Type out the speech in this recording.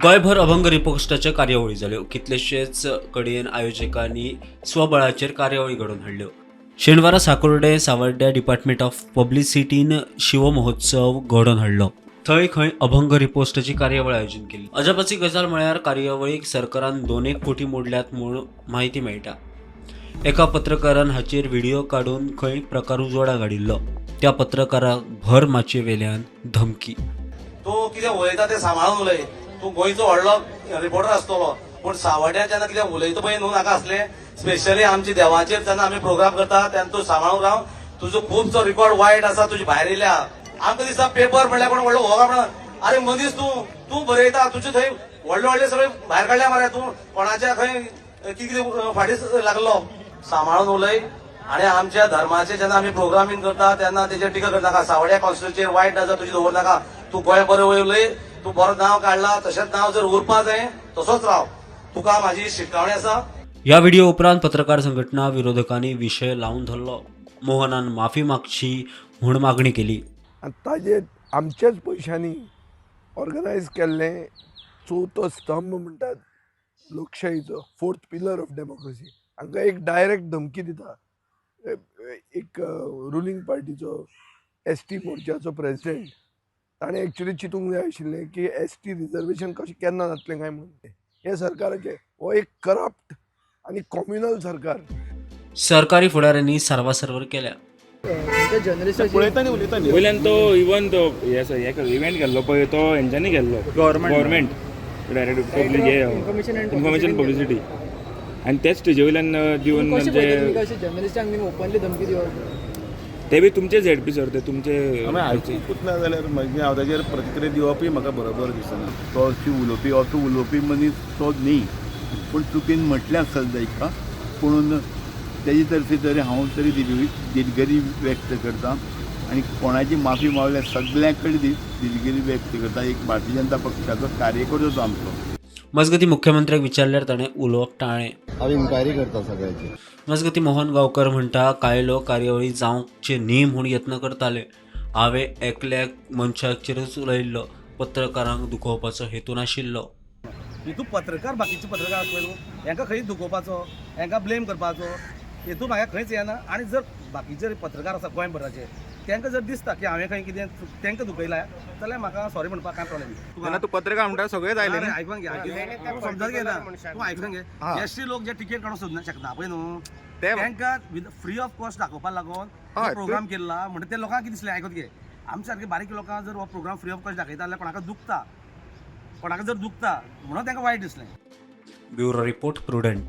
गोंयभर अभंग रिपोस्टाच्या कार्यावळी जाल्यो. कितलेशेच कडेन आयोजकांनी स्वबळाचेर कार्यावळी घडोवन हाडल्यो. शेनवारा साकुर्डे सावर्ड्या डिपार्टमेंट ऑफ पब्लिसिटीन शिव महोत्सव घडोवन हाडलो. थंय खंय अभंग रिपोस्टाची कार्यावळ आयोजन केली. अजापाची गजाल म्हळ्यार कार्यावळीक सरकारान 2 कोटी मोडल्यात म्हूण माहिती मेळटा. एका पत्रकारान हाचेर व्हिडिओ काडून खंय प्रकार उजवाडाक हाडिल्लो. त्या पत्रकाराक भर माचये वेल्यान धमकी. तूं कितें उलयता तें सांबाळून उलय. तूं गोंयचो व्हडलो रिपोर्टर आसतलो, पूण सावड्ड्या जेन्ना कितें उलयता पळय न्हू नाका आसलें, स्पेशली आमच्या देवाचेर जेन्ना आमी प्रोग्राम करता तेन्ना तूं सांबाळून राव. तुजो खुबसो रिकॉर्ड वायट आसा, तुजी भायर येयल्या. आमकां दिसता पेपर म्हणल्यार कोण व्हडलो होगा म्हणून. अरे मनीस तूं बरयता, तुजे थंय व्हडले व्हडले सगळे भायर काडल्या मरे. तूं कोणाच्या खंय कितें फाटीच लागलो. सांबाळून उलय. आणि आमच्या धर्माचे जेन्ना आमी प्रोग्रामींग करता तेन्ना तेजेर टिका करनाका. सावड्या कॉन्स्टिट्युचेर वायट नजर तुजी दवरनाका. तूं गोंय बरें उलय. तूं बरो नांव काडला, तशेंच नांव जर उरपा जाय तसोच राव. तुका म्हाजी शिटकावणी आसा. या व्हिडिओ उपरांत पत्रकार संघटना विरोधकांनी विशय लावून धरलो. मोहनान माफी मागची म्हूण मागणी केली. ताजेर आमच्याच पयशांनी ऑर्गनायज केल्लें चवथो स्तंभ म्हणटात लोकशायेचो, 4th पिलर ऑफ डेमोक्रेसी, हांकां एक डायरेक्ट धमकी दिता. एक रुलींग पार्टीचो ST मोर्चाचो प्रेसिडेंट, ताणें एक्चुली चिंतूंक जाय आशिल्लें की ST रिजर्वेशन कशें केन्ना जातलें काय म्हणून. हे सरकाराचें हो एक करप्ट आनी कॉम्युनल सरकार. सरकारी फुडाऱ्यांनी सारवासारवर केल्या. वयल्यान तो इवन तो इव्हेंट केल्लो पळय तो हेंच्यांनी केल्लो गव्हर्मेंट डायरेक्ट इन्फॉर्मेशन पब्लिसिटी आनी तेच स्टेजी वयल्यान दिवन म्हणजे ओपनली धमकी दिवप ते बी तुमचे झेडपी सर ते तुमचे आयकूंक ना जाल्यार मागीर हांव ताचेर प्रतिक्रिया दिवपूय म्हाका बरोबर दिसना. तो उलोवपी असो उलोवपी मनीस तो न्ही, पूण चुकीन म्हटलें आसत जायका. पूण तेजे तर्फे तरी हांव तरी दिलगिरी व्यक्त करतां आनी कोणाची माफी मागल्या सगळ्यां कडेन दिलगिरी व्यक्त करता. एक भारतीय जनता पक्षाचो कार्यकर्तो तो आमचो. मजगती मुख्यमंत्र्याक विचारल्यार ताणें उलोवप टाळ्ळें. हांव इन्क्वायरी करता सगळ्याची. मजगती मोहन गांवकर म्हणटा, कांय लोक कार्यावळी जावचे न्ही म्हूण यत्न करताले. हांवें एकल्याक मनशाचेरच उलयल्लो. पत्रकारांक दुखोवपाचो हेतू नाशिल्लो. हितून पत्रकार बाकीचे पत्रकार आसपय न्हू, हांकां खंय दुखोवपाचो, हांकां ब्लेम करपाचो हेतू म्हाका खंयच येना. आनी जर बाकीचे पत्रकार आसा गोंयभराचे तांकां जर दिसता की हांवें खंय कितें तांकां दुखयलां जाल्यार म्हाका सॉरी म्हणपाक कांय प्रॉब्लेम ना. तूं पत्रकार म्हणटा सगळेच आयले न्ही. आयकून घे, समजत घे ना. तूं आयकून घे. एसटी लोक जे टिकेट काडूंक सोदना शकना पळय न्हू, तांकां फ्री ऑफ कॉस्ट दाखोवपाक लागून प्रोग्राम केला. म्हणटा ते लोकांक कितें दिसलें आयकून घे. आमच्या सारके बारीक लोकांक जर हो प्रोग्राम फ्री ऑफ कॉस्ट दाखयता जाल्यार कोणाक जर दुखता म्हणून तांकां वायट दिसलें. Bureau report prudent.